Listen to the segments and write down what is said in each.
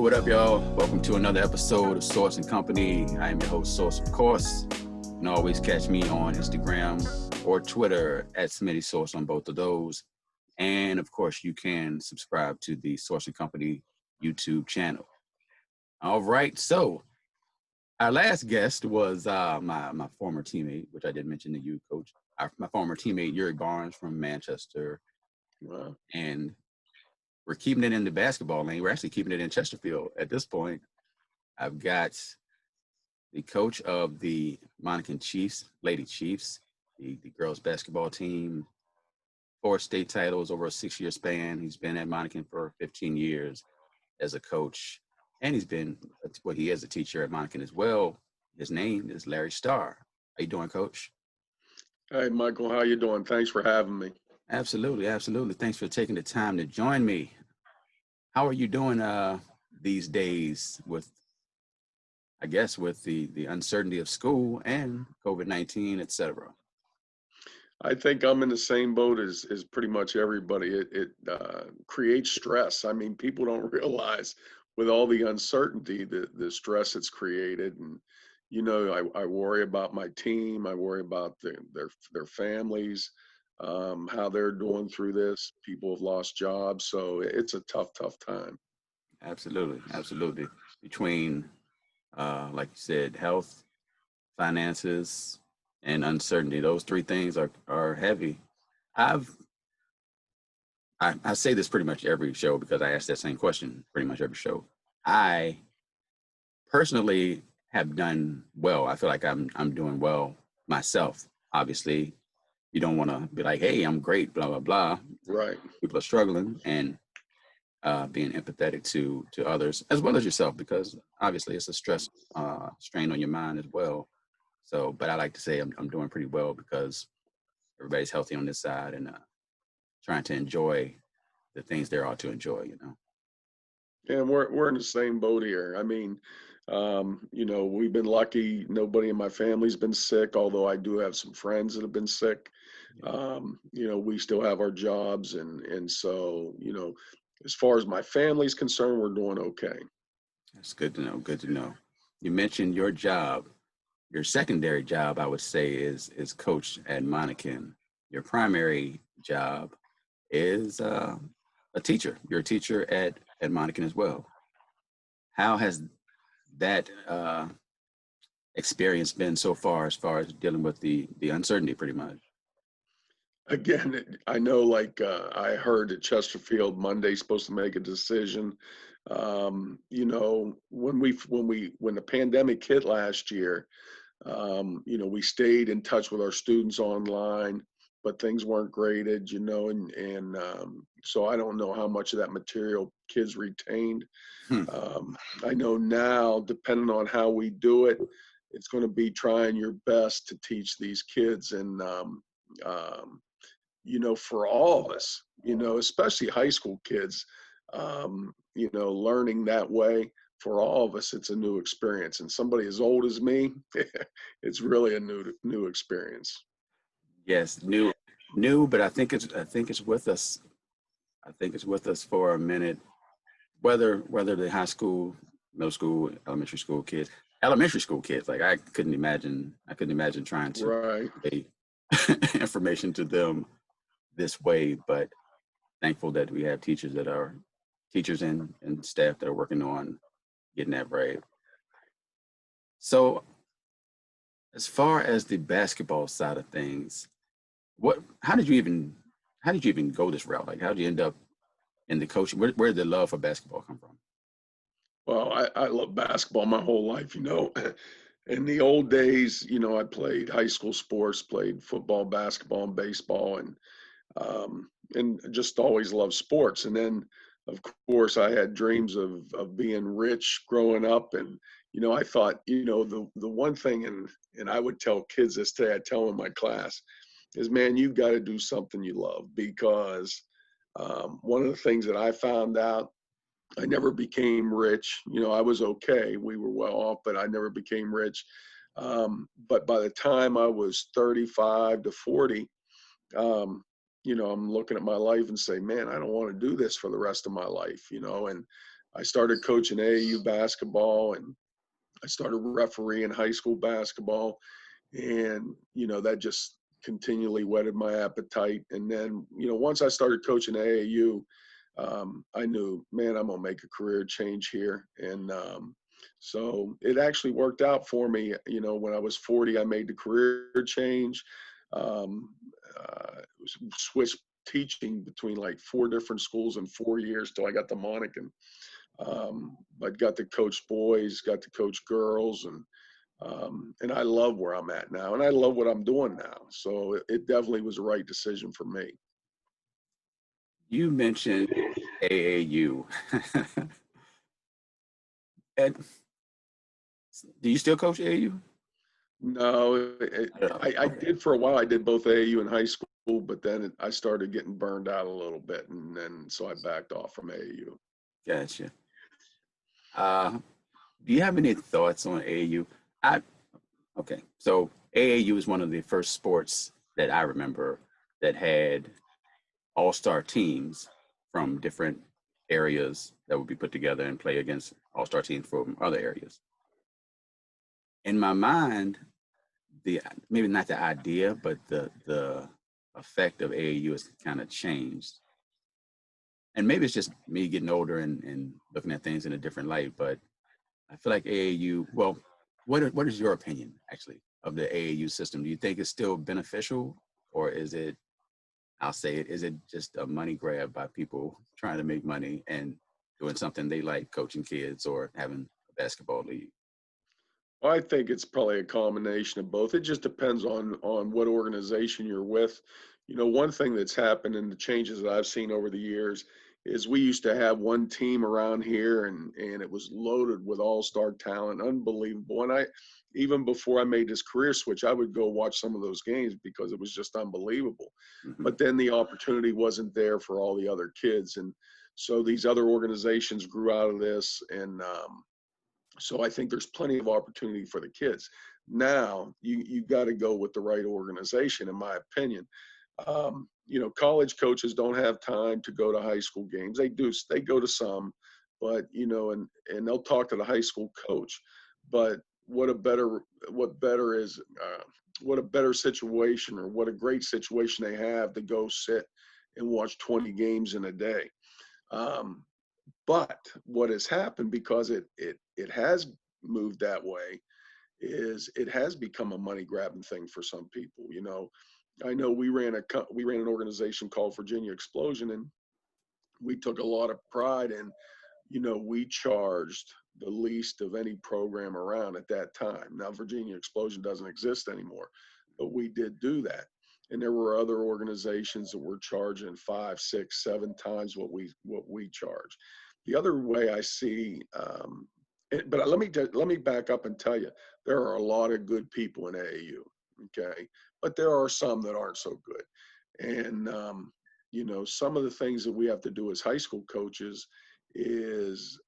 What up, y'all? Welcome to another episode of Source and Company. I am your host, Source, of course. You can always catch me on Instagram or Twitter at Smitty Source on both of those. And of course, you can subscribe to the Source and Company YouTube channel. All right, so our last guest was my former teammate, which I did mention to you, Coach. My former teammate, Yuri Barnes from Manchester. Wow. And we're keeping it in the basketball lane. We're actually keeping it in Chesterfield at this point. I've got the coach of the Monacan Lady Chiefs, the girls basketball team, 4 state titles over a 6-year span. He's been at Monacan for 15 years as a coach, and he is a teacher at Monacan as well. His name is Larry Starr. How you doing, Coach? Hey, Michael, how you doing? Thanks for having me. Absolutely. Thanks for taking the time to join me. How are you doing these days with the uncertainty of school and COVID-19, et cetera? I think I'm in the same boat as pretty much everybody. It creates stress. I mean, people don't realize with all the uncertainty, the stress it's created. And, I worry about my team. I worry about their families, how they're doing through this. People have lost jobs. So it's a tough time. Absolutely. Between, like you said, health, finances, and uncertainty, those 3 things are heavy. I say this pretty much every show because I ask that same question pretty much every show. I personally have done well. I feel like I'm doing well myself. Obviously, you don't want to be like, hey, I'm great, blah, blah, blah. Right. People are struggling, and being empathetic to others as well as yourself, because obviously it's a stress strain on your mind as well. So, but I like to say I'm doing pretty well because everybody's healthy on this side and trying to enjoy the things there are to enjoy, And we're in the same boat here. I mean, we've been lucky. Nobody in my family's been sick, although I do have some friends that have been sick. We still have our jobs, and so as far as my family's concerned, we're doing okay. That's good to know. You mentioned your job. Your secondary job, I would say, is coach at Monacan. Your primary job is a teacher. You're a teacher at Monacan as well. How has that experience been so far as dealing with the uncertainty, pretty much? Again, I know, like I heard that Chesterfield Monday's supposed to make a decision. When the pandemic hit last year, we stayed in touch with our students online, but things weren't graded, and so I don't know how much of that material kids retained. I know now, depending on how we do it, it's going to be trying your best to teach these kids, and for all of us, especially high school kids, learning that way, for all of us, it's a new experience. And somebody as old as me, it's really a new experience. Yes, new, but I think it's with us. I think it's with us for a minute. Whether the high school, middle school, elementary school kids, like I couldn't imagine trying to Right. convey information to them this way, but thankful that we have teachers and staff that are working on getting that right. So as far as the basketball side of things, how did you even go this route? Like, how did you end up in the coaching? Where did the love for basketball come from? Well, I love basketball my whole life, In the old days, I played high school sports, played football, basketball, and baseball, and just always loved sports. And then, of course, I had dreams of being rich growing up. And, I thought, the one thing, and I would tell kids this today, I tell them in my class, is, man, you got to do something you love, because one of the things that I found out, I never became rich. I was okay. We were well off, but I never became rich. But by the time I was 35 to 40, I'm looking at my life and say, man, I don't want to do this for the rest of my life, and I started coaching AAU basketball, and I started refereeing high school basketball, and that just continually whetted my appetite. And then once I started coaching AAU, I knew, man, I'm gonna make a career change here. And so it actually worked out for me. When I was 40, I made the career change. um, Switched teaching between like 4 different schools in 4 years till I got to Monacan. I got to coach boys, got to coach girls, and I love where I'm at now, and I love what I'm doing now. So it definitely was the right decision for me. You mentioned AAU. And do you still coach AAU? No, I Okay, did for a while. I did both AAU and high school, but then I started getting burned out a little bit, and then so I backed off from AAU. gotcha. Uh, do you have any thoughts on AAU? I okay, so AAU is one of the first sports that I remember that had all-star teams from different areas that would be put together and play against all-star teams from other areas. In my mind, the maybe not the idea, but the effect of AAU has kind of changed. And maybe it's just me getting older and looking at things in a different light, but I feel like AAU, well, what is your opinion actually of the AAU system? Do you think it's still beneficial, or is it, I'll say it, is it just a money grab by people trying to make money and doing something they like, coaching kids or having a basketball league? Well, I think it's probably a combination of both. It just depends on what organization you're with. One thing that's happened and the changes that I've seen over the years is we used to have one team around here, and it was loaded with all-star talent, unbelievable. And I, even before I made this career switch, I would go watch some of those games because it was just unbelievable. Hmm. But then the opportunity wasn't there for all the other kids, and so these other organizations grew out of this, and so I think there's plenty of opportunity for the kids. Now you got to go with the right organization, in my opinion. College coaches don't have time to go to high school games. They do. They go to some, but and they'll talk to the high school coach. But what better is what a better situation, or what a great situation they have to go sit and watch 20 games in a day. Um, but what has happened, because it has moved that way, is it has become a money grabbing thing for some people. I know we ran an organization called Virginia Explosion, and we took a lot of pride in, we charged the least of any program around at that time. Now Virginia Explosion doesn't exist anymore, but we did do that. And there were other organizations that were charging 5, 6, 7 times what we charge. The other way I see, but let me back up and tell you, there are a lot of good people in AAU, okay, but there are some that aren't so good. And some of the things that we have to do as high school coaches is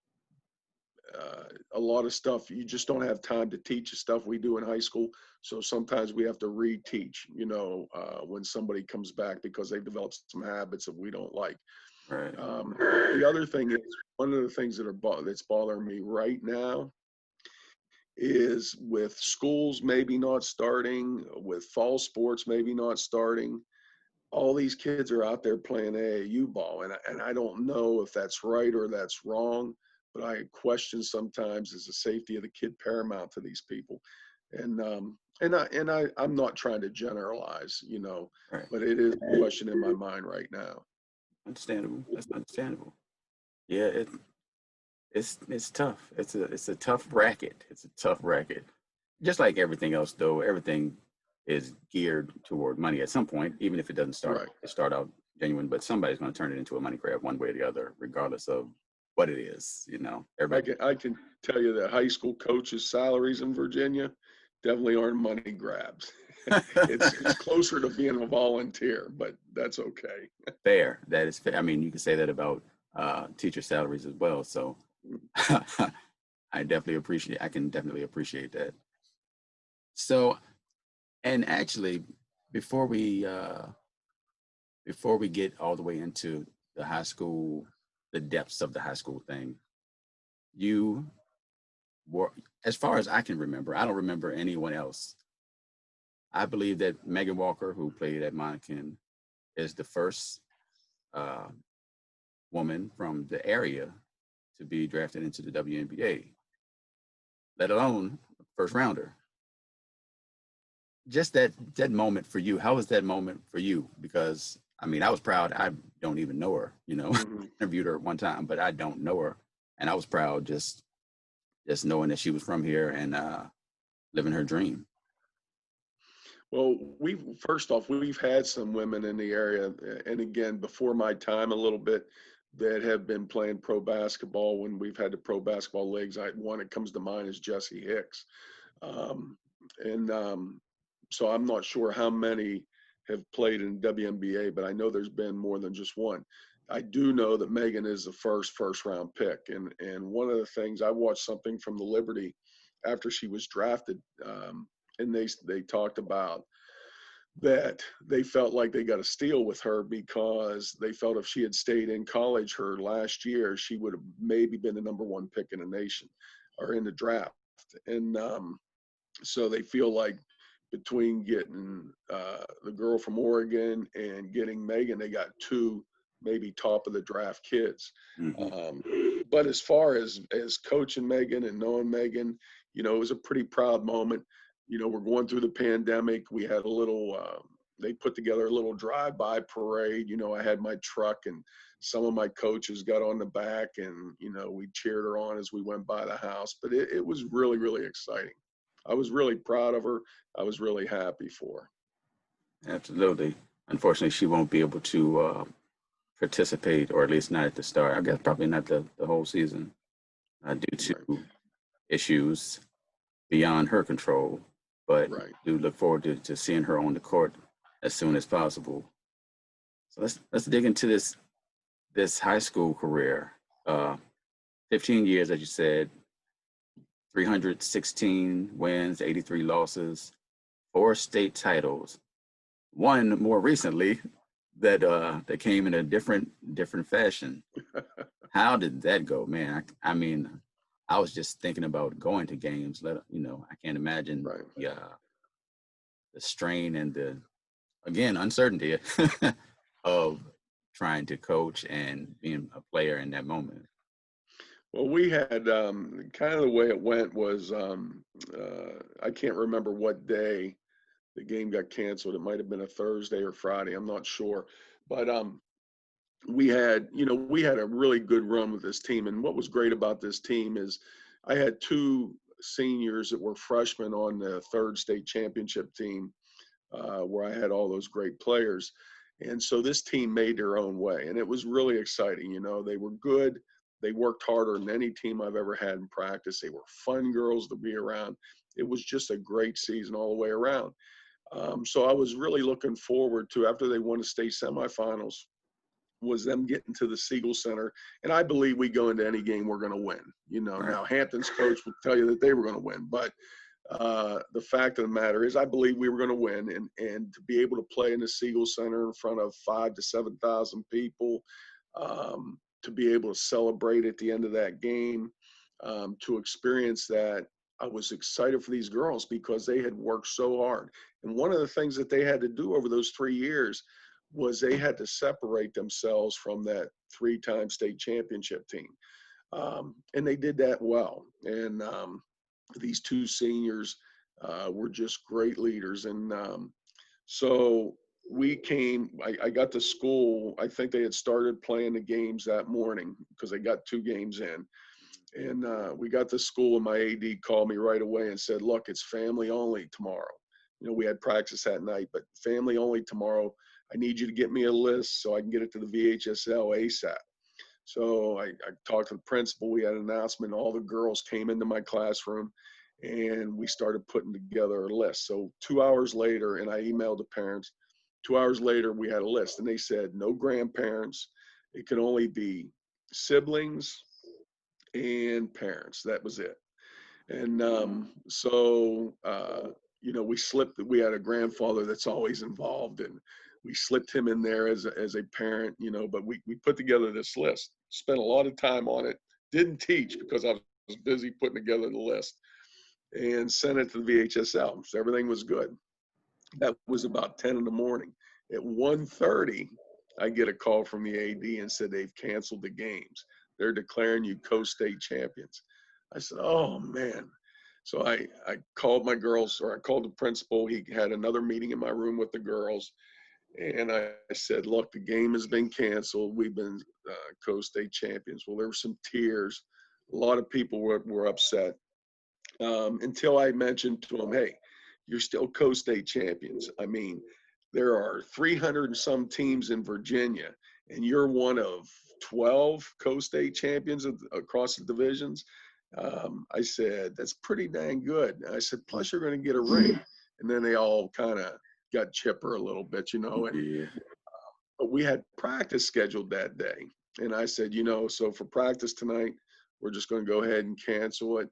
a lot of stuff you just don't have time to teach the stuff we do in high school. So sometimes we have to reteach, when somebody comes back because they've developed some habits that we don't like. Right. The other thing is, one of the things that's bothering me right now is with schools maybe not starting, with fall sports maybe not starting. All these kids are out there playing AAU ball, and I don't know if that's right or that's wrong, but I question sometimes, is the safety of the kid paramount to these people. I'm not trying to generalize, Right. but it is a question in my mind right now. Understandable. That's understandable. Yeah, it's tough. It's a tough racket. It's a tough racket. Just like everything else, though, everything is geared toward money at some point, even if Right. it start out genuine, but somebody's going to turn it into a money grab one way or the other, regardless of what it is. I Everybody. can I can tell you that high school coaches' salaries in Virginia definitely aren't money grabs. It's closer to being a volunteer, but that's okay. Fair. That is fair. I mean, you can say that about teacher salaries as well. So I can definitely appreciate that. So, and actually, before we uh, before we get all the way into the high school, the depths of the high school thing, you were, as far as I can remember, I don't remember anyone else. I believe that Megan Walker, who played at Monacan, is the first uh, woman from the area to be drafted into the WNBA, let alone first rounder. Just that moment for you. How was that moment for you? Because I mean, I was proud. I don't even know her. Hmm. Interviewed her one time, but I don't know her, and I was proud just knowing that she was from here and living her dream. Well, we've first off, we've had some women in the area, and again, before my time a little bit, that have been playing pro basketball. When we've had the pro basketball leagues, one that comes to mind is Jessie Hicks, um, and so I'm not sure how many have played in WNBA, but I know there's been more than just one. I do know that Megan is the first round pick, and one of the things I watched something from the Liberty after she was drafted. And they talked about that they felt like they got a steal with her because they felt if she had stayed in college her last year, she would have maybe been the number one pick in the nation or in the draft. And so they feel like between getting the girl from Oregon and getting Megan, they got two maybe top of the draft kids. Hmm. Um, but as far as coaching Megan and knowing Megan, it was a pretty proud moment. We're going through the pandemic. We had a little. They put together a little drive-by parade. I had my truck and some of my coaches got on the back and we cheered her on as we went by the house. But it was really, really exciting. I was really proud of her. I was really happy for Absolutely. Unfortunately, she won't be able to participate, or at least not at the start. I guess probably not the whole season due her. Right, to issues beyond her control. But right. do look forward to seeing her on the court as soon as possible. So let's dig into this high school career. Uh, 15 years, as you said, 316 wins, 83 losses, four state titles. One more recently that came in a different fashion. How did that go, man? I mean, I was just thinking about going to games. I can't imagine Right. the strain and the again uncertainty of trying to coach and being a player in that moment. Well, we had kind of the way it went was I can't remember what day the game got canceled. It might have been a Thursday or Friday. I'm not sure, but we had a really good run with this team. And what was great about this team is I had two seniors that were freshmen on the third state championship team, where I had all those great players. And so this team made their own way, and it was really exciting. They were good. They worked harder than any team I've ever had in practice. They were fun girls to be around. It was just a great season all the way around. So I was really looking forward to, after they won the state semifinals, was them getting to the Siegel Center. And I believe we go into any game we're going to win. Right. Now Hampton's coach would tell you that they were going to win, but the fact of the matter is, I believe we were going to win, and to be able to play in the Siegel Center in front of 5,000 to 7,000 people, to be able to celebrate at the end of that game, to experience that. I was excited for these girls because they had worked so hard. And one of the things that they had to do over those 3 years was they had to separate themselves from that three-time state championship team. And they did that well. And these two seniors were just great leaders. And so I got to school. I think they had started playing the games that morning because they got two games in. And we got to school, and my AD called me right away and said, "Look, it's family only tomorrow." We had practice that night, but family only tomorrow. I need you to get me a list so I can get it to the VHSL ASAP. So I talked to the principal. We had an announcement. All the girls came into my classroom, and we started putting together a list. So 2 hours later, and I emailed the parents. 2 hours later, we had a list, and they said no grandparents. It could only be siblings and parents. That was it. And so, we slipped. We had a grandfather that's always involved, and we slipped him in there as a parent. But we put together this list, spent a lot of time on it, Didn't teach because I was busy putting together the list, and sent it to the VHSL. So everything was good. That was about 10 in the morning. At 1:30, I get a call from the AD and said they've canceled the games. They're declaring you co-state champions. I said, oh man. So I called my girls, or I called the principal. He had another meeting in my room with the girls. And I said, look, the game has been canceled. We've been co-state champions. Well, there were some tears. A lot of people were upset, until I mentioned to them, hey, you're still co-state champions. I mean, there are 300 and some teams in Virginia, and you're one of 12 co-state champions across the divisions. I said, that's pretty dang good. And I said, plus you're going to get a ring. And then they all kind of got chipper a little bit, and Yeah. but we had practice scheduled that day. And I said, so for practice tonight, we're just going to go ahead and cancel it.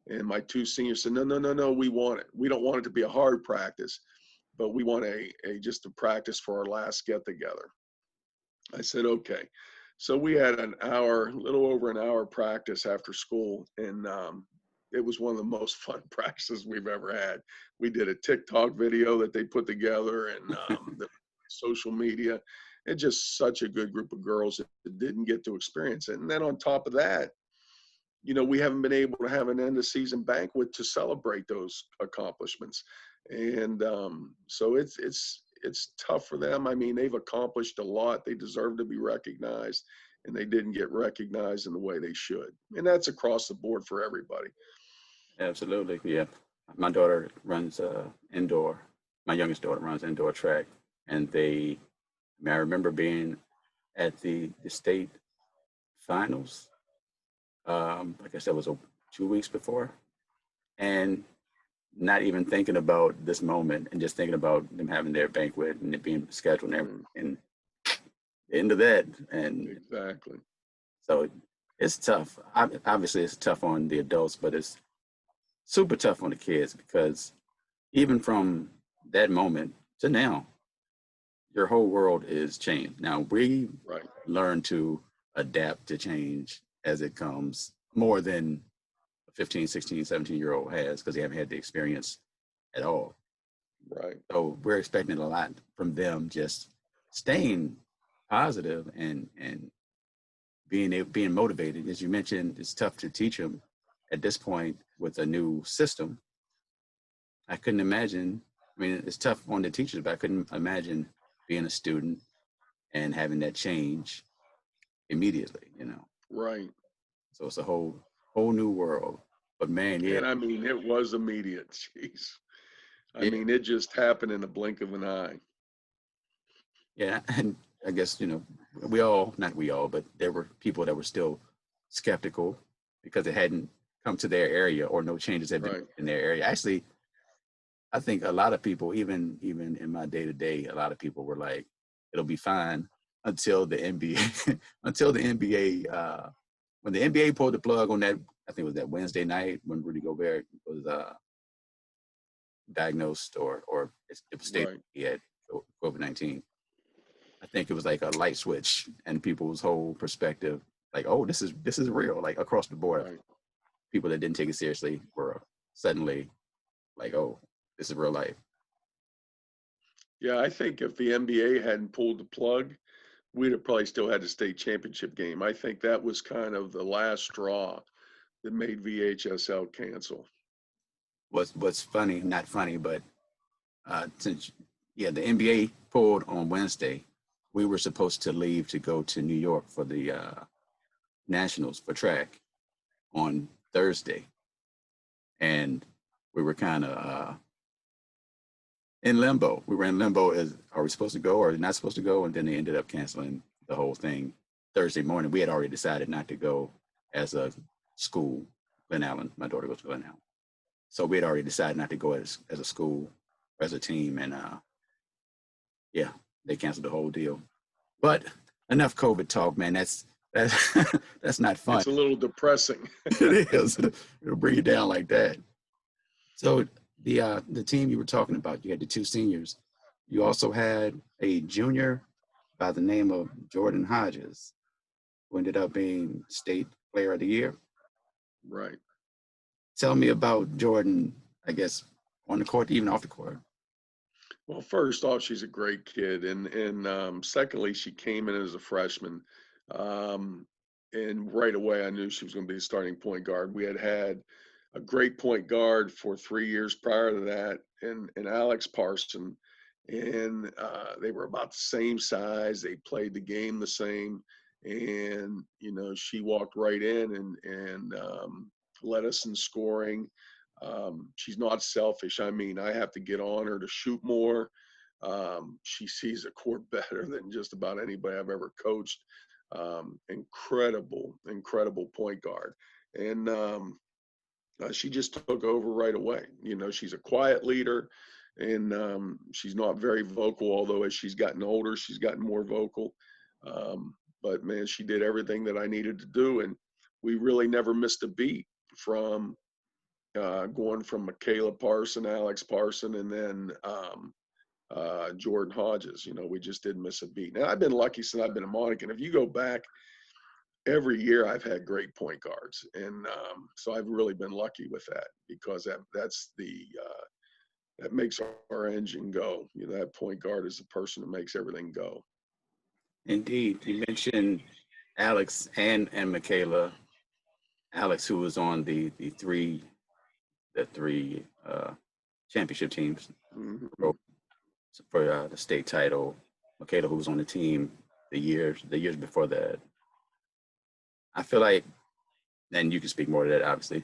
And my two seniors said, no, we want it. We don't want it to be a hard practice, but we want just a practice for our last get together. I said, okay. So we had a little over an hour practice after school. And it was one of the most fun practices we've ever had. We did a TikTok video that they put together, and the social media. It's just such a good group of girls that didn't get to experience it. And then on top of that, we haven't been able to have an end of season banquet to celebrate those accomplishments. And so it's tough for them. I mean, they've accomplished a lot. They deserve to be recognized, and they didn't get recognized in the way they should. And that's across the board for everybody. Absolutely. Yeah. My daughter runs indoor. My youngest daughter runs indoor track, and I remember being at the state finals. Like I said, it was 2 weeks before, and not even thinking about this moment, and just thinking about them having their banquet and it being scheduled and everything. And the end of that, and Exactly. so it's tough. Obviously, it's tough on the adults, but it's super tough on the kids, because even from that moment to now, your whole world is changed. Now we Right. learn to adapt to change as it comes more than a 15, 16, 17-year-old has, because they haven't had the experience at all. Right. So we're expecting a lot from them, just staying positive and being motivated. As you mentioned, it's tough to teach them at this point with a new system. I couldn't imagine. I mean, it's tough on the teachers, but I couldn't imagine being a student and having that change immediately. Right. So it's a whole new world. But man, yeah, And I mean, it was immediate. Jeez. I yeah, mean, it just happened in the blink of an eye. yeah. And I guess, we all, not we all, but there were people that were still skeptical because it hadn't come to their area, or no changes had been Right. in their area. Actually, I think a lot of people, even in my day to day, a lot of people were like, it'll be fine until the NBA, until the NBA, when the NBA pulled the plug on that. I think it was that Wednesday night when Rudy Gobert was diagnosed, or it was stated Right. he had COVID-19. I think it was like a light switch, and people's whole perspective, like, oh, this is real, like across the board. Right. People that didn't take it seriously were suddenly like, oh, this is real life. Yeah, I think if the NBA hadn't pulled the plug, we'd have probably still had the state championship game. I think that was kind of the last straw that made VHSL cancel. What's funny, not funny, but since the NBA pulled on Wednesday, we were supposed to leave to go to New York for the nationals for track on Thursday, and we were kind of in limbo. We were in limbo as, are we supposed to go or not supposed to go? And then they ended up canceling the whole thing Thursday morning. We had already decided not to go as a school. Glen Allen, my daughter goes to Glen Allen. So we had already decided not to go as a school, as a team. And they canceled the whole deal. But enough COVID talk, man. That's that's not fun. It's a little depressing. It is. It'll bring you down like that. So the team you were talking about, you had the two seniors. You also had a junior by the name of Jordan Hodges, who ended up being state Player of the Year. Right. Tell me about Jordan, I guess, on the court, even off the court. Well, first off, she's a great kid, and secondly, she came in as a freshman, um, and right away I knew she was going to be a starting point guard. We had a great point guard for 3 years prior to that, and Alex Parson, and they were about the same size. They played the game the same, and she walked right in and led us in scoring. She's not selfish. I mean, I have to get on her to shoot more. She sees the court better than just about anybody I've ever coached. Incredible point guard. And she just took over right away. She's a quiet leader, and she's not very vocal, although as she's gotten older, she's gotten more vocal. But man, she did everything that I needed to do. And we really never missed a beat from going from Michaela Parson, Alex Parson, and then Jordan Hodges. We just didn't miss a beat. Now, I've been lucky since I've been a Monacan. If you go back, every year I've had great point guards, and so I've really been lucky with that, because that makes our engine go. That point guard is the person that makes everything go. Indeed, you mentioned Alex and Michaela. Alex, who was on the three championship teams Mm-hmm. for the state title. Michaela, who was on the team the years before that. I feel like, and you can speak more to that, obviously.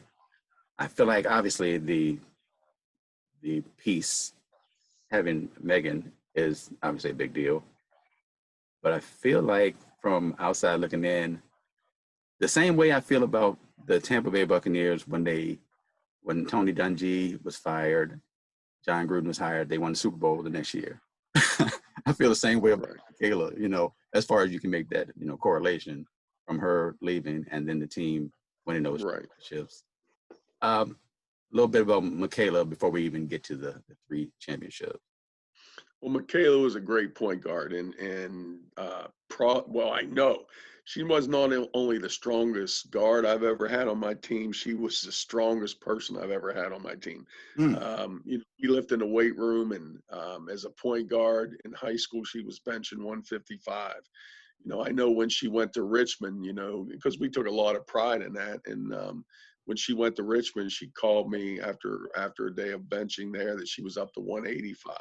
I feel like obviously the piece having Megan is obviously a big deal, but I feel like from outside looking in, the same way I feel about the Tampa Bay Buccaneers when Tony Dungy was fired, John Gruden was hired, they won the Super Bowl the next year. I feel the same way about Right. Michaela, as far as you can make that, correlation from her leaving and then the team winning those Right. championships. A little bit about Michaela before we even get to the three championships. Well, Michaela was a great point guard, and I know she was not only the strongest guard I've ever had on my team. She was the strongest person I've ever had on my team. Mm. We lived in the weight room, and as a point guard in high school, she was benching 155. I know when she went to Richmond, because we took a lot of pride in that, and when she went to Richmond, she called me after a day of benching there that she was up to 185.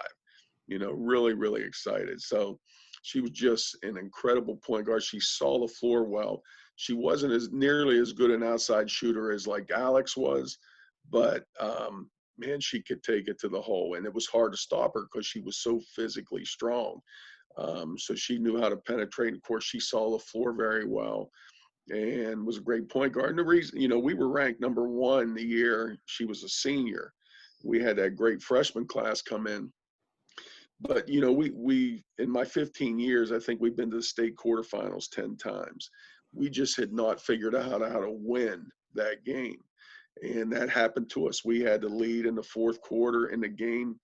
Really excited. So she was just an incredible point guard. She saw the floor well. She wasn't as nearly as good an outside shooter as like Alex was, but man, she could take it to the hole, and it was hard to stop her because she was so physically strong. So she knew how to penetrate. Of course, she saw the floor very well and was a great point guard. And the reason, we were ranked number one the year she was a senior. We had that great freshman class come in, but we in my 15 years, I think we've been to the state quarterfinals 10 times. We just had not figured out how to win that game, and that happened to us. We had to lead in the fourth quarter in the game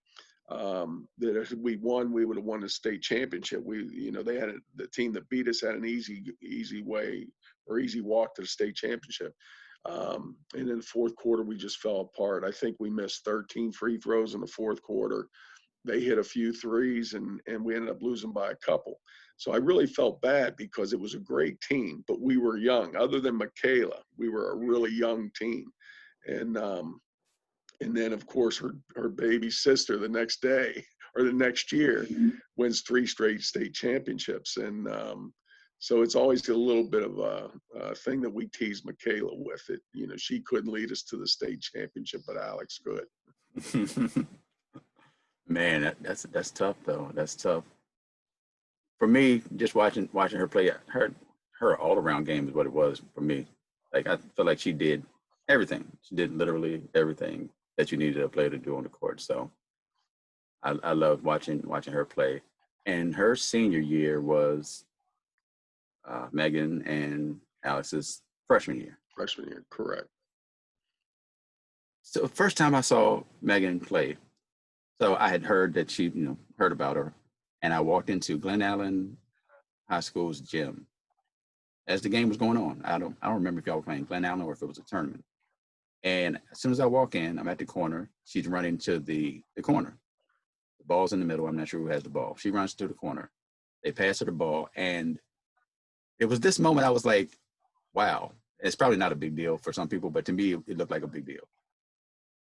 that if we won, we would have won the state championship. They had the team that beat us had an easy way or easy walk to the state championship. And in the fourth quarter, we just fell apart. I think we missed 13 free throws in the fourth quarter. They hit a few threes, and we ended up losing by a couple. So I really felt bad because it was a great team, but we were young. Other than Michaela, we were a really young team. And then, of course, her baby sister the next day or the next year wins 3 straight state championships. And so it's always a little bit of a thing that we tease Michaela with. It, she couldn't lead us to the state championship, but Alex could. Man, that's tough though. That's tough. For me, just watching her play, her all around game is what it was for me. Like I feel like she did everything. She did literally everything that you needed a player to do on the court. So I love watching her play. And her senior year was Megan and Alex's freshman year. Freshman year, correct. So first time I saw Megan play, so I had heard that she, heard about her, and I walked into Glen Allen High School's gym, as the game was going on. I don't remember if y'all were playing Glen Allen or if it was a tournament. And as soon as I walk in, I'm at the corner. She's running to the corner. The ball's in the middle. I'm not sure who has the ball. She runs to the corner. They pass her the ball. And it was this moment I was like, wow. It's probably not a big deal for some people, but to me, it looked like a big deal.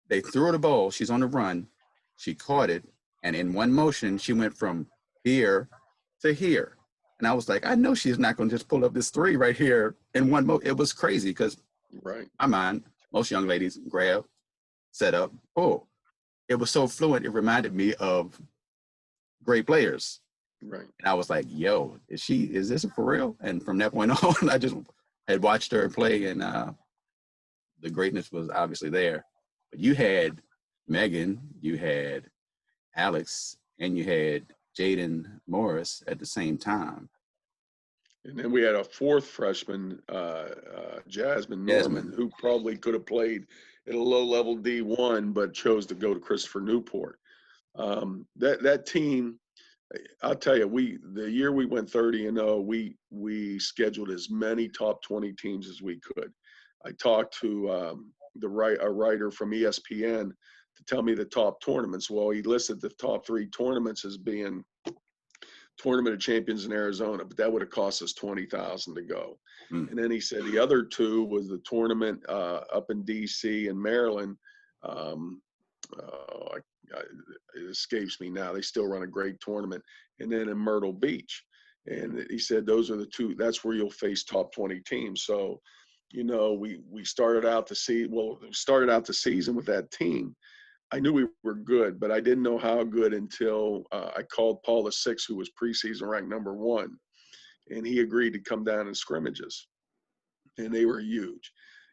They threw her the ball. She's on the run. She caught it. And in one motion, she went from here to here. And I was like, I know she's not going to just pull up this three right here in one mo. It was crazy because Right. my mind, most young ladies grab, set up, oh. It was so fluent. It reminded me of great players. Right. And I was like, yo, is this for real? And from that point on, I just had watched her play, and the greatness was obviously there. But you had Megan, you had Alex, and you had Jaden Morris at the same time. And then we had a fourth freshman, Jasmine Norman, Jasmine. who probably could have played at a low-level D1, but chose to go to Christopher Newport. That team, I'll tell you, the year we went 30-0, we scheduled as many top 20 teams as we could. I talked to a writer from ESPN to tell me the top tournaments. Well, he listed the top 3 tournaments as being Tournament of Champions in Arizona, but that would have cost us $20,000 to go. Mm. And then he said the other 2 was the tournament up in DC and Maryland. Um, it escapes me now. They still run a great tournament. And then in Myrtle Beach. And he said those are the 2. That's where you'll face top 20 teams. So, we started out the season with that team. I knew we were good, but I didn't know how good until I called Paula Six, who was preseason ranked number 1, and he agreed to come down in scrimmages, and they were huge.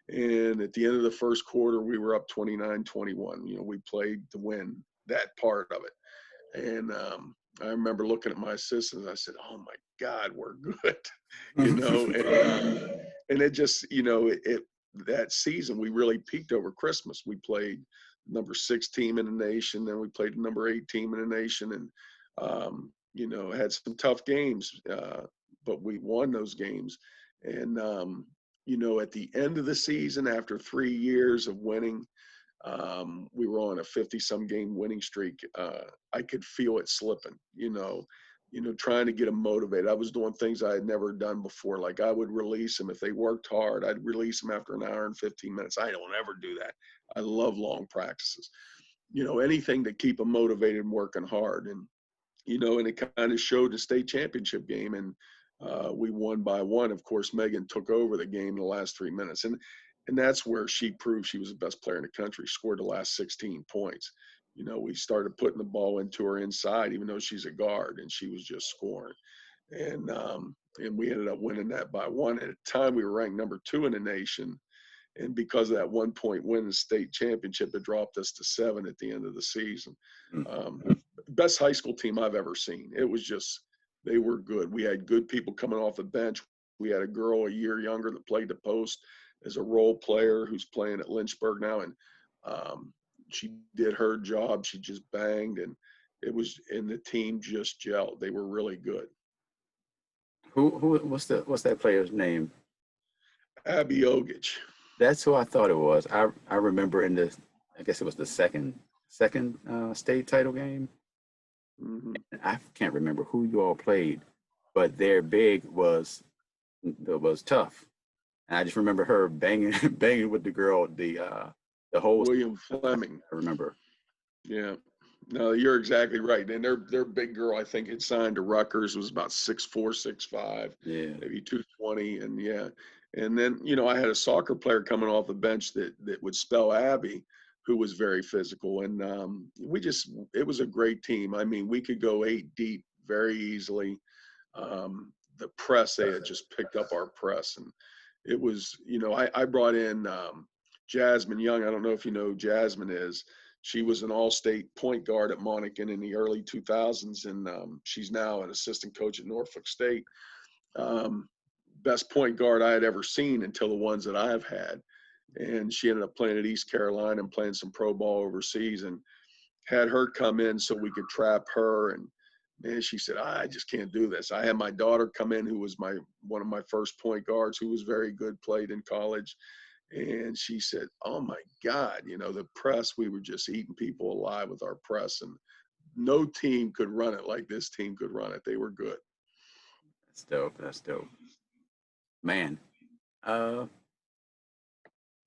And at the end of the first quarter, we were up 29-21. We played to win that part of it. And I remember looking at my assistants. I said, "Oh my God, we're good," and it just, that season we really peaked over Christmas. We played number 6 team in the nation, then we played the number 8 team in the nation, and had some tough games, but we won those games. And at the end of the season, after 3 years of winning, we were on a 50-some game winning streak. I could feel it slipping, trying to get them motivated. I was doing things I had never done before. Like I would release them if they worked hard. I'd release them after an hour and 15 minutes. I don't ever do that. I love long practices. Anything to keep them motivated and working hard. And it kind of showed the state championship game, and we won by 1. Of course, Megan took over the game in the last 3 minutes, and that's where she proved she was the best player in the country. Scored the last 16 points. We started putting the ball into her inside, even though she's a guard, and she was just scoring. And we ended up winning that by 1. At the time, we were ranked number 2 in the nation, and because of that 1-point win in the state championship, it dropped us to 7 at the end of the season. Best high school team I've ever seen. It was just, they were good. We had good people coming off the bench. We had a girl a year younger that played the post as a role player who's playing at Lynchburg now. And she did her job. She just banged, and the team just gelled. They were really good. What's that player's name? Abby Ogich. That's who I thought it was. I remember I guess it was the second state title game. Mm-hmm. I can't remember who you all played, but their big was tough. And I just remember her banging banging with the girl, the whole. William Fleming. I remember. Yeah. No, you're exactly right. And their big girl, I think, had signed to Rutgers, was about 6'4", 6'5", Yeah. maybe 220. And yeah. And then, I had a soccer player coming off the bench that would spell Abby, who was very physical. And it was a great team. I mean, we could go 8 deep very easily. The press, they had just picked up our press. And it was, I brought in Jasmine Young. I don't know if you know who Jasmine is. She was an all-state point guard at Monacan in the early 2000s, and she's now an assistant coach at Norfolk State. Best point guard I had ever seen until the ones that I've had. And she ended up playing at East Carolina and playing some pro ball overseas, and had her come in so we could trap her. And And she said, I just can't do this. I had my daughter come in, who was one of my first point guards, who was very good, played in college. And she said, oh my God, the press, we were just eating people alive with our press. And no team could run it like this team could run it. They were good. That's dope. That's dope. Man, uh,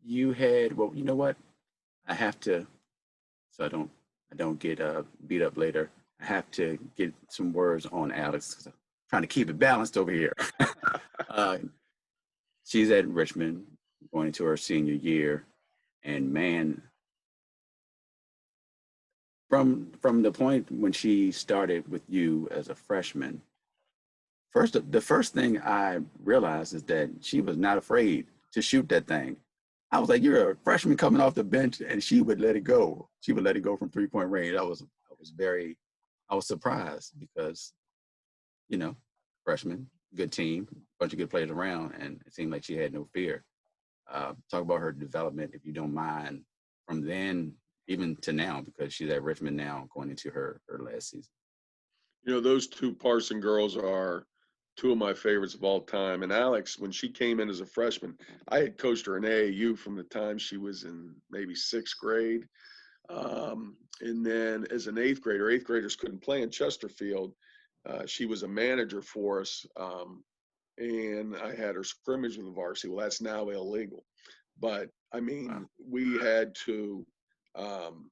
you had, well, you know what? I have to, so I don't get beat up later. I have to get some words on Alex 'cause I'm trying to keep it balanced over here. uh, she's at Richmond going into her senior year, and man, from the point when she started with you as a freshman, the first thing I realized is that she was not afraid to shoot that thing. I was like, you're a freshman coming off the bench, and she would let it go. She would let it go from 3-point range. I was surprised because, you know, freshman, good team, bunch of good players around, and it seemed like she had no fear. Talk about her development, if you don't mind, from then even to now, because she's at Richmond now, going into her last season. Those two Parson girls are two of my favorites of all time. And Alex, when she came in as a freshman, I had coached her in AAU from the time she was in maybe sixth grade. And then as an eighth graders couldn't play in Chesterfield. She was a manager for us. And I had her scrimmage with the varsity. Well, that's now illegal. But I Wow. mean, we had to, um,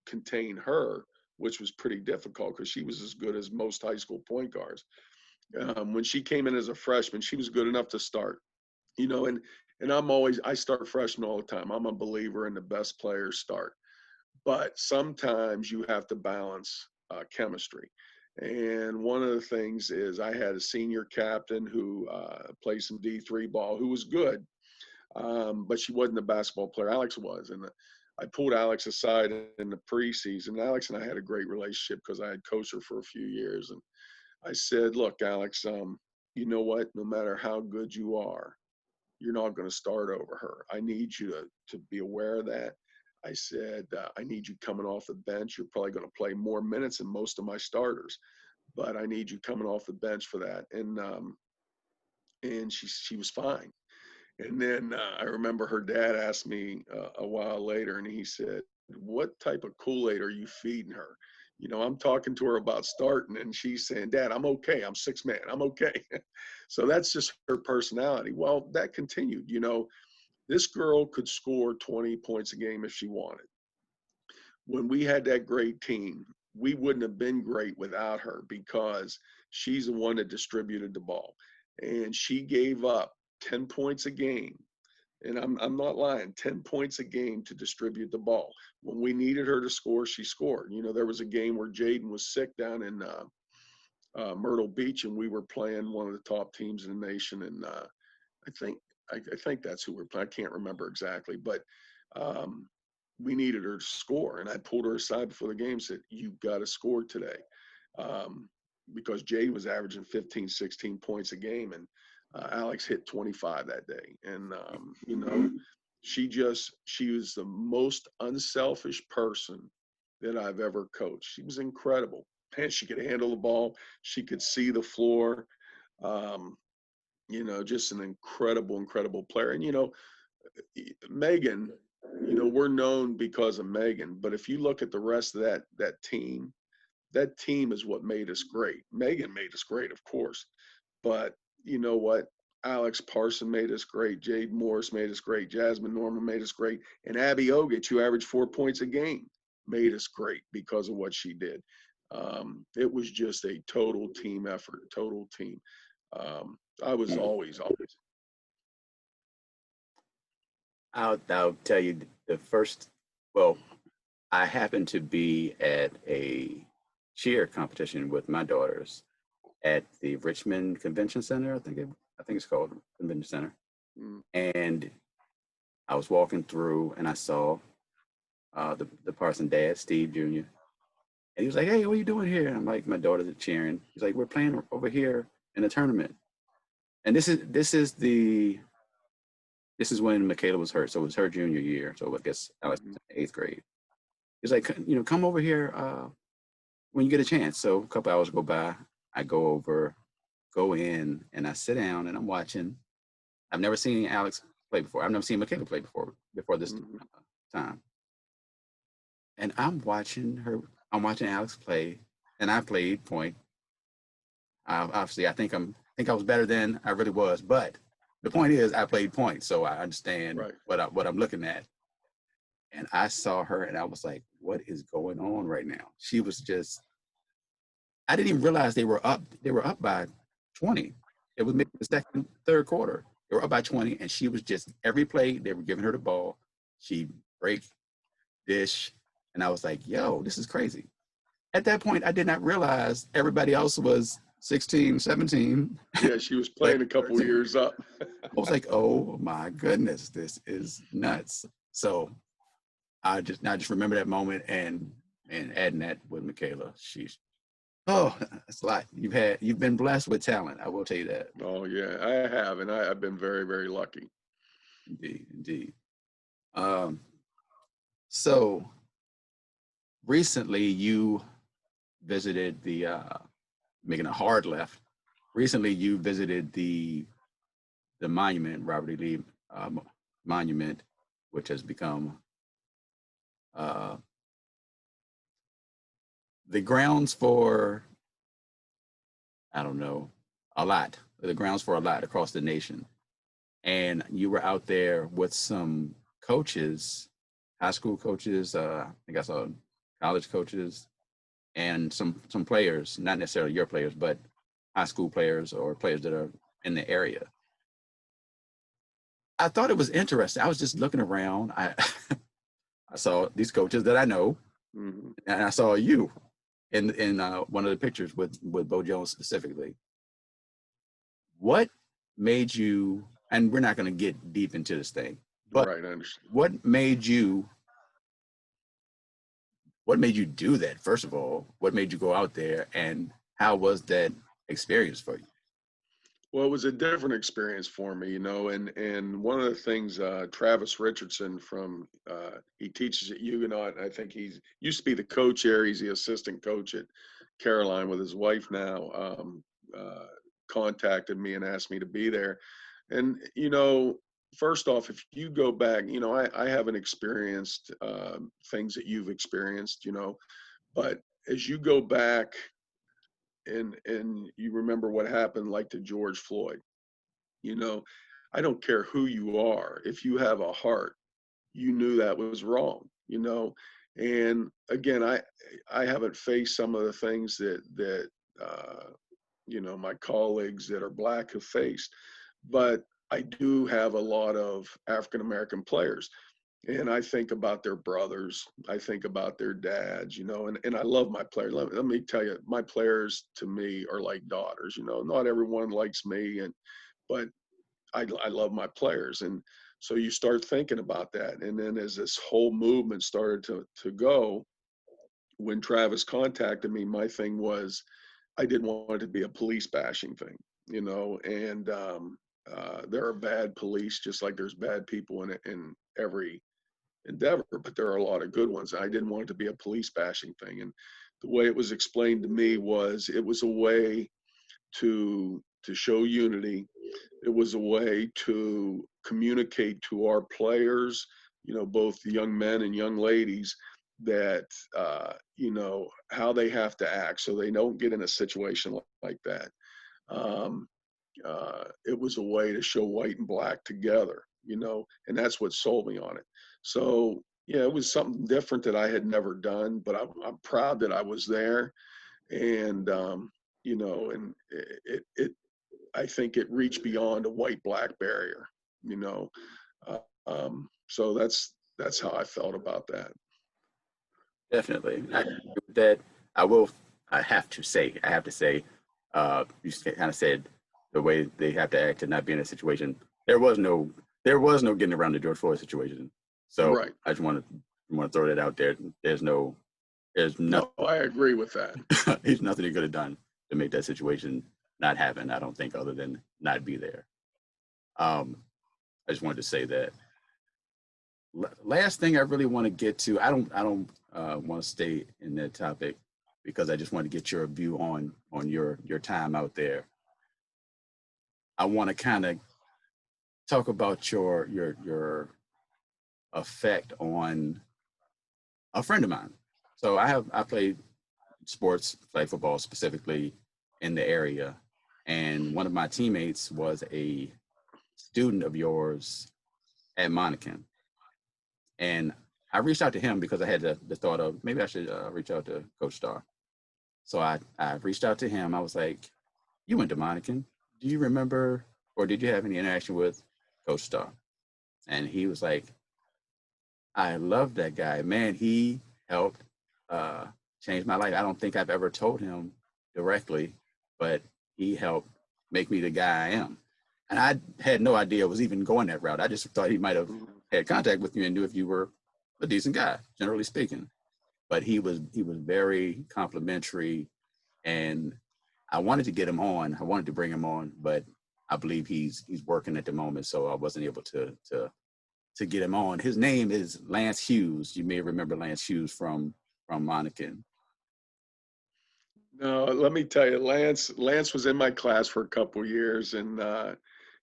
contain her, which was pretty difficult because she was as good as most high school point guards. When she came in as a freshman, she was good enough to start, and I start freshmen all the time. I'm a believer in the best players start, but sometimes you have to balance chemistry. And one of the things is I had a senior captain who played some D3 ball who was good, but she wasn't a basketball player. Alex was, and I pulled Alex aside in the preseason. Alex and I had a great relationship because I had coached her for a few years, and I said, "Look, Alex, you know what? No matter how good you are, you're not going to start over her. I need you to be aware of that." I said, "I need you coming off the bench. You're probably going to play more minutes than most of my starters, but I need you coming off the bench for that." And she was fine. And then I remember her dad asked me a while later, and he said, "What type of Kool-Aid are you feeding her?" I'm talking to her about starting, and she's saying, "Dad, I'm okay. I'm six man. I'm okay." So that's just her personality. Well, that continued. This girl could score 20 points a game if she wanted. When we had that great team, we wouldn't have been great without her because she's the one that distributed the ball. And she gave up 10 points a game, and I'm not lying, 10 points a game to distribute the ball. When we needed her to score, she scored. There was a game where Jaden was sick down in Myrtle Beach, and we were playing one of the top teams in the nation. And I think I think that's who we're playing. I can't remember exactly, but um, we needed her to score. And I pulled her aside before the game and said, "You got to score today." Um, because Jay was averaging 15, 16 points a game, and Alex hit 25 that day. And, she was the most unselfish person that I've ever coached. She was incredible. And she could handle the ball. She could see the floor. Um, just an incredible, incredible player. And, Megan, we're known because of Megan, but if you look at the rest of that team is what made us great. Megan made us great, of course, but you know what? Alex Parson made us great. Jade Morris made us great. Jasmine Norman made us great. And Abby Ogich, who averaged 4 points a game, made us great because of what she did. It was just a total team effort, total team. I was always. I'll tell you the first. Well, I happened to be at a cheer competition with my daughters at the Richmond Convention Center. I think it's called Convention Center. Mm. And I was walking through, and I saw the Parson dad, Steve Jr. And he was like, "Hey, what are you doing here?" And I'm like, "My daughters are cheering." He's like, "We're playing over here in a tournament." And this is when Michaela was hurt, so it was her junior year. So I guess Alex was in eighth grade. He's like, "Come over here. when you get a chance. So a couple hours go by, I go in, and I sit down and I'm watching. I've never seen Alex play before. I've never seen Michaela play before this Mhm. time. And I'm watching her. I'm watching Alex play, and I played point. Obviously, think I was better than I really was, but the point is, I played point, so I understand Right. what I'm looking at. And I saw her, and I was like, "What is going on right now?" She was just. I didn't even realize they were up. They were up by 20. It was maybe the second, third quarter. They were up by 20, and she was just every play they were giving her the ball. She break, dish, and I was like, "Yo, this is crazy." At that point, I did not realize everybody else was 16, 17, Yeah, she was but playing a couple 13. years up. I was like, "Oh my goodness, this is nuts." So I just remember that moment and adding that with Michaela. She's oh, it's a lot. You've been blessed with talent. I will tell you that. Oh yeah, I have, and I've been very, very lucky. Indeed, indeed. Um, so recently you visited the making a hard left. Recently you visited the monument, Robert E. Lee Monument, which has become uh, the grounds for, I don't know, a lot, the grounds for a lot across the nation. And you were out there with some coaches, high school coaches, I think I saw college coaches, and some players, not necessarily your players, but high school players or players that are in the area. I thought it was interesting. I was just looking around. I saw these coaches that I know, Hmm. and I saw you in one of the pictures with Bo Jones specifically. What made you? And we're not going to get deep into this thing, but Right, I understand. what made you? What made you do that? First of all, what made you go out there, and how was that experience for you? Well, it was a different experience for me, and one of the things Travis Richardson he teaches at UConn. I think he's used to be the coach there. He's the assistant coach at Caroline with his wife now. Uh, Contacted me and asked me to be there, and first off, if you go back, I haven't experienced things that you've experienced, but as you go back and you remember what happened like to George Floyd, you know, I don't care who you are. If you have a heart, you knew that was wrong. And again, I haven't faced some of the things that my colleagues that are black have faced, but I do have a lot of African American players. And I think about their brothers. I think about their dads, and I love my players. Let me tell you, my players to me are like daughters. Not everyone likes me, but I love my players. And so you start thinking about that. And then as this whole movement started to go, when Travis contacted me, my thing was I didn't want it to be a police bashing thing, and there are bad police just like there's bad people in every endeavor, but there are a lot of good ones. I didn't want it to be a police bashing thing. And the way it was explained to me was it was a way to show unity. It was a way to communicate to our players, both young men and young ladies, that how they have to act so they don't get in a situation like that. Um, it was a way to show white and black together, and that's what sold me on it. So yeah, it was something different that I had never done, but I'm proud that I was there, and and it I think it reached beyond a white black barrier, you know. So that's how I felt about that. Definitely, I agree with that. I will. I have to say. You kind of said the way they have to act to not be in a situation. There was no. There was no getting around the George Floyd situation. So Right. I just want to throw that out there. There's no. There's nothing. No, I agree with that. There's nothing he could have done to make that situation not happen. I don't think, other than not be there. Um, I just wanted to say that. Last thing I really want to get to. I don't want to stay in that topic. because I just want to get your view on your time out there. I want to kind of talk about your effect on a friend of mine. So I played sports, played football specifically in the area, and one of my teammates was a student of yours at Monacan, and I reached out to him because I had the thought of maybe I should reach out to Coach Starr. So I reached out to him. I was like, "You went to Monacan. Do you remember, or did you have any interaction with Coach Starr?" And he was like, "I love that guy. Man, he helped uh, change my life. I don't think I've ever told him directly, but he helped make me the guy I am." And I had no idea it was even going that route. I just thought he might have had contact with you and knew if you were a decent guy, generally speaking. But he was very complimentary, and I wanted to get him on. I wanted to bring him on, but I believe he's working at the moment, so I wasn't able to get him on. His name is Lance Hughes. You may remember Lance Hughes from Monacan. No, let me tell you, Lance was in my class for a couple years, and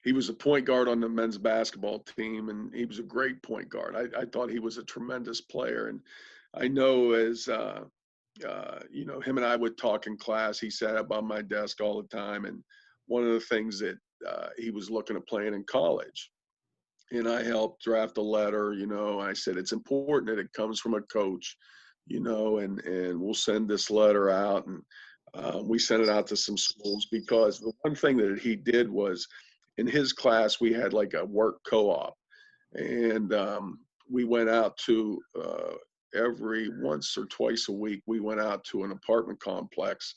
he was a point guard on the men's basketball team, and he was a great point guard. I thought he was a tremendous player, and I know as him and I would talk in class. He sat up on my desk all the time, and one of the things that he was looking at playing in college, and I helped draft a letter. I said it's important that it comes from a coach, and we'll send this letter out, and we sent it out to some schools because the one thing that he did was in his class we had like a work co-op, and we went out to every once or twice a week we went out to an apartment complex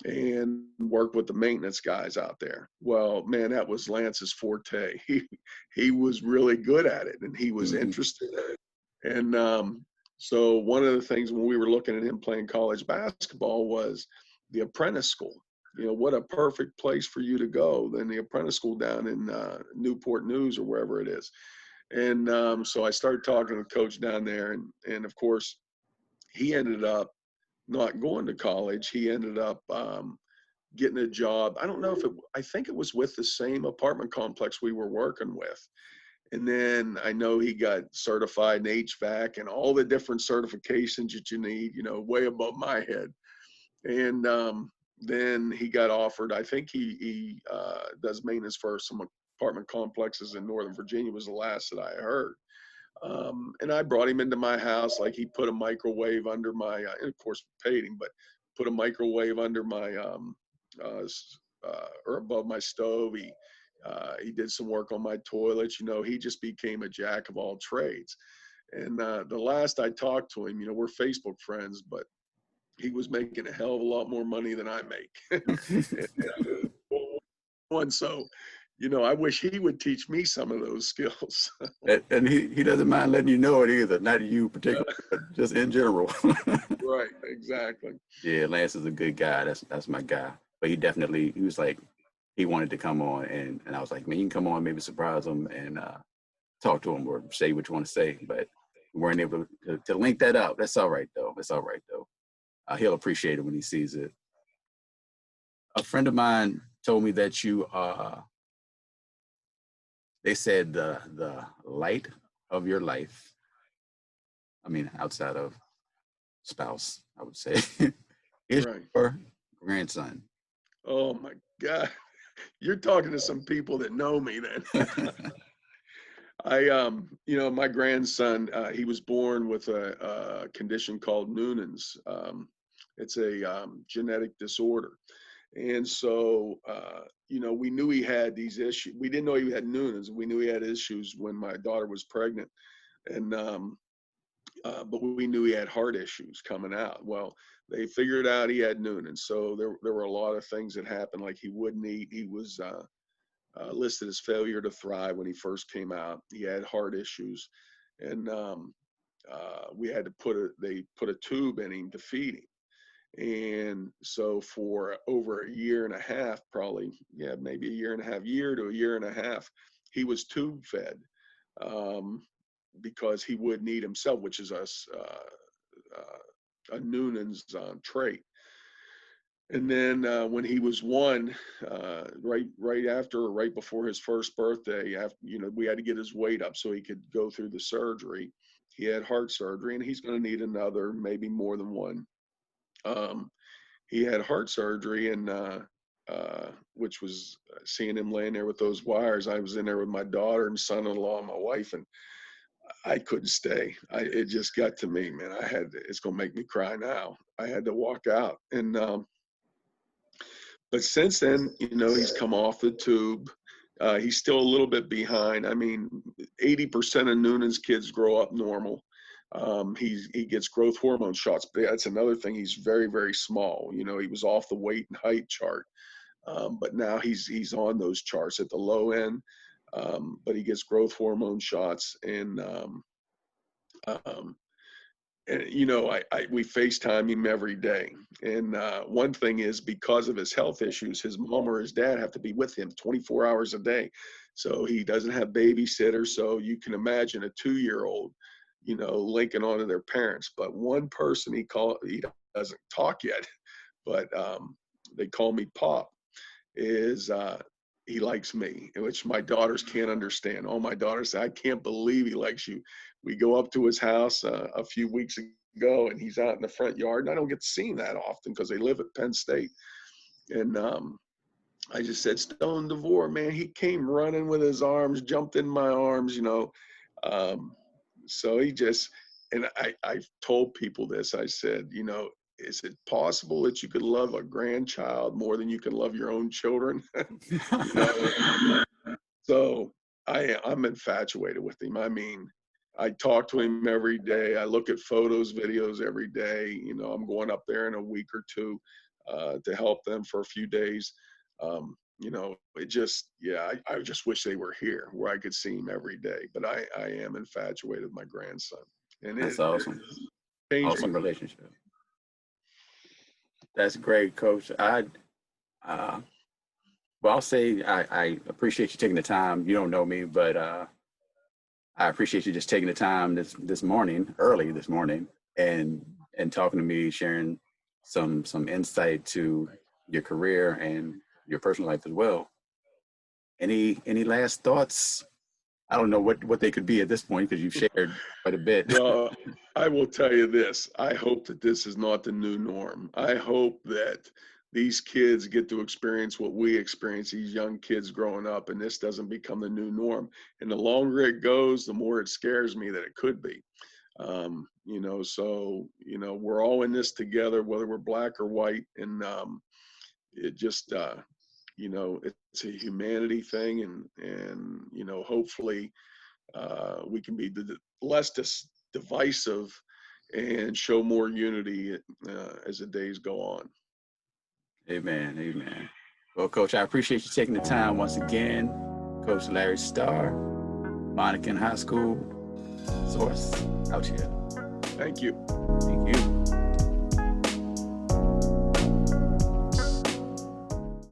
and worked with the maintenance guys out there. Well, man, that was Lance's forte. He was really good at it, and he was Mm-hmm. interested in it. And so one of the things when we were looking at him playing college basketball was the apprentice school. What a perfect place for you to go than the apprentice school down in Newport News or wherever it is. And so I started talking to the coach down there, and of course, he ended up not going to college. He ended up getting a job. I don't know I think it was with the same apartment complex we were working with. And then I know he got certified in HVAC and all the different certifications that you need, way above my head. And then he got offered, I think he does maintenance for some apartment complexes in Northern Virginia was the last that I heard. And I brought him into my house. Like he put a microwave under my, and of course paid him, but put a microwave under my, or above my stove. He did some work on my toilets. He just became a jack of all trades. And the last I talked to him, we're Facebook friends, but he was making a hell of a lot more money than I make. And so, I wish he would teach me some of those skills. And he doesn't mind letting you know it either, not you particularly, but just in general. Right, exactly. Yeah, Lance is a good guy. That's my guy. But he was like, he wanted to come on, and I was like, man, you can come on, maybe surprise him and talk to him or say what you want to say. But we weren't able to link that up. That's all right though. It's all right though. He'll appreciate it when he sees it. A friend of mine told me that they said the light of your life, I mean, outside of spouse, I would say, is Right. your grandson. Oh my God. You're talking to some people that know me then. My grandson, he was born with a condition called Noonan's. It's a genetic disorder. And so, we knew he had these issues. We didn't know he had Noonan's. We knew he had issues when my daughter was pregnant. And, but we knew he had heart issues coming out. Well, they figured out he had Noonan's. So there were a lot of things that happened, like he wouldn't eat. He was listed as failure to thrive when he first came out. He had heart issues, and we had to they put a tube in him to feed him. And so for over a year and a half, probably, yeah, maybe year to a year and a half, he was tube fed because he wouldn't eat himself, which is a Noonan's trait. And then when he was one, right after or right before his first birthday, after, we had to get his weight up so he could go through the surgery. He had heart surgery, and he's going to need another, maybe more than one. He had heart surgery, and which was seeing him laying there with those wires. I was in there with my daughter and son-in-law and my wife, and I couldn't stay. It just got to me, man. It's going to make me cry now. I had to walk out. And but since then, he's come off the tube. He's still a little bit behind. I mean, 80% of Noonan's kids grow up normal. He gets growth hormone shots, but that's another thing. He's very, very small. He was off the weight and height chart, but now he's on those charts at the low end. But he gets growth hormone shots, and um, we FaceTime him every day. And one thing is, because of his health issues, his mom or his dad have to be with him 24 hours a day. So he doesn't have babysitters. So you can imagine a 2-year-old, linking onto their parents. But one person he doesn't talk yet, but they call me Pop, is he likes me, which my daughters can't understand. All my daughters say, I can't believe he likes you. We go up to his house a few weeks ago, and he's out in the front yard, and I don't get to see him that often because they live at Penn State. And I just said, Stone DeVore, man, he came running with his arms, jumped in my arms, so he just, and I've told people this. I said, is it possible that you could love a grandchild more than you can love your own children? So I'm infatuated with him. I mean, I talk to him every day. I look at photos, videos every day. I'm going up there in a week or two to help them for a few days. It just, I just wish they were here where I could see him every day. But I am infatuated with my grandson. And That's awesome. Changed Awesome relationship. That's great, Coach. Well, I'll say I appreciate you taking the time. You don't know me, but I appreciate you just taking the time this morning, early this morning, and talking to me, sharing some insight to your career and your personal life as well. Any last thoughts? I don't know what they could be at this point because you've shared quite a bit. Well, I will tell you this. I hope that this is not the new norm. I hope that these kids get to experience what we experience, these young kids growing up, and this doesn't become the new norm. And the longer it goes, the more it scares me that it could be. We're all in this together, whether we're black or white. And it just, it's a humanity thing. And hopefully we can be less divisive and show more unity as the days go on. Amen. Amen. Well, Coach, I appreciate you taking the time once again. Coach Larry Starr, Monacan High School Source out here. Thank you. Thank you.